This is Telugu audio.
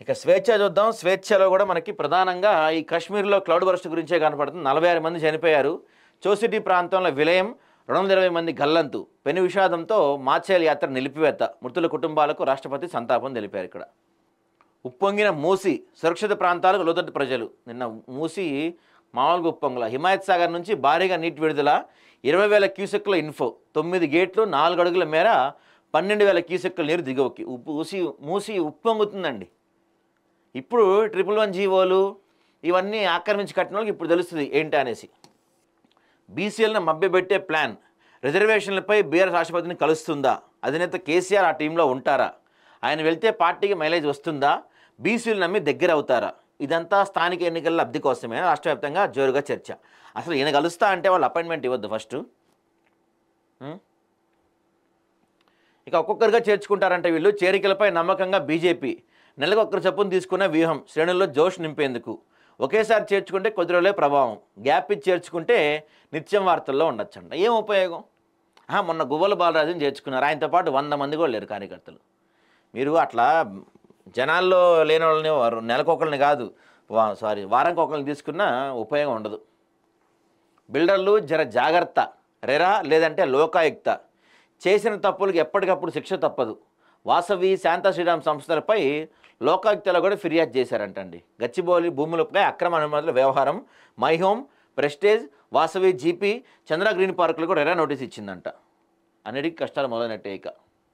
ఇక స్వేచ్ఛ చూద్దాం. స్వేచ్ఛలో కూడా మనకి ప్రధానంగా ఈ కాశ్మీర్లో క్లౌడ్ బర్స్ట్ గురించే కనపడుతుంది. 46 మంది చనిపోయారు. చోసిటీ ప్రాంతంలో విలయం, 220 మంది గల్లంతు. పెను విషాదంతో మాచేల్ యాత్ర నిలిపివేత. మృతుల కుటుంబాలకు రాష్ట్రపతి సంతాపం తెలిపారు. ఇక్కడ ఉప్పొంగిన మూసి, సురక్షిత ప్రాంతాలకు లోతట్టు ప్రజలు. నిన్న మూసి మామూలుగా ఉప్పొంగల. హిమాయత్ సాగర్ నుంచి భారీగా నీటి విడుదల, 20,000 క్యూసెక్కుల ఇన్ఫో, 9 గేట్లు, 4 అడుగుల మేర 12,000 క్యూసెక్కుల నీరు దిగువకి. మూసి ఉప్పొంగుతుందండి. ఇప్పుడు 111 జీవోలు ఇవన్నీ ఆక్రమించి కట్టిన వాళ్ళకి ఇప్పుడు తెలుస్తుంది ఏంటి అనేసి. బీసీఎల్ని మభ్యపెట్టే ప్లాన్. రిజర్వేషన్లపై బీఆర్ఎస్ రాష్ట్రపతిని కలుస్తుందా? అధినేత కేసీఆర్ ఆ టీంలో ఉంటారా? ఆయన వెళ్తే పార్టీకి మైలేజ్ వస్తుందా? బీసీలు నమ్మి దగ్గర అవుతారా? ఇదంతా స్థానిక ఎన్నికల లబ్ధి కోసమే. రాష్ట్ర వ్యాప్తంగా జోరుగా చర్చ. అసలు ఈయన కలుస్తా అంటే వాళ్ళు అపాయింట్మెంట్ ఇవ్వద్దు ఫస్ట్. ఇక ఒక్కొక్కరిగా చేర్చుకుంటారంటే వీళ్ళు. చేరికలపై నమ్మకంగా బీజేపీ. నెలకు ఒక్కరు చొప్పున తీసుకున్న వ్యూహం. శ్రేణుల్లో జోష్ నింపేందుకు. ఒకేసారి చేర్చుకుంటే కొద్ది రోజులే ప్రభావం. గ్యాప్ ఇచ్చి చేర్చుకుంటే నిత్యం వార్తల్లో ఉండొచ్చంట. ఏం ఉపయోగం? మొన్న గువ్వల బాలరాజుని చేర్చుకున్నారు. ఆయనతో పాటు 100 మంది కూడా లేరు కార్యకర్తలు. మీరు అట్లా జనాల్లో లేని వాళ్ళని నెలకొకరిని కాదు, వారానికి ఒకరిని తీసుకున్నా ఉపయోగం ఉండదు. బిల్డర్లు జర జాగ్రత్త. రెరా లేదంటే లోకాయుక్త. చేసిన తప్పులకు ఎప్పటికప్పుడు శిక్ష తప్పదు. వాసవి, శాంతా శ్రీరామ్ సంస్థలపై లోకాయుక్తలో కూడా ఫిర్యాదు చేశారంటండి. గచ్చిబౌలి భూములపై అక్రమ అనుమతుల వ్యవహారం. My home, prestige, Vasavi, GP, Chandra green పార్కులు కూడా రెరా నోటీస్ ఇచ్చిందంట. అన్నిటికీ కష్టాలు మొదలైనట్టే. ఇక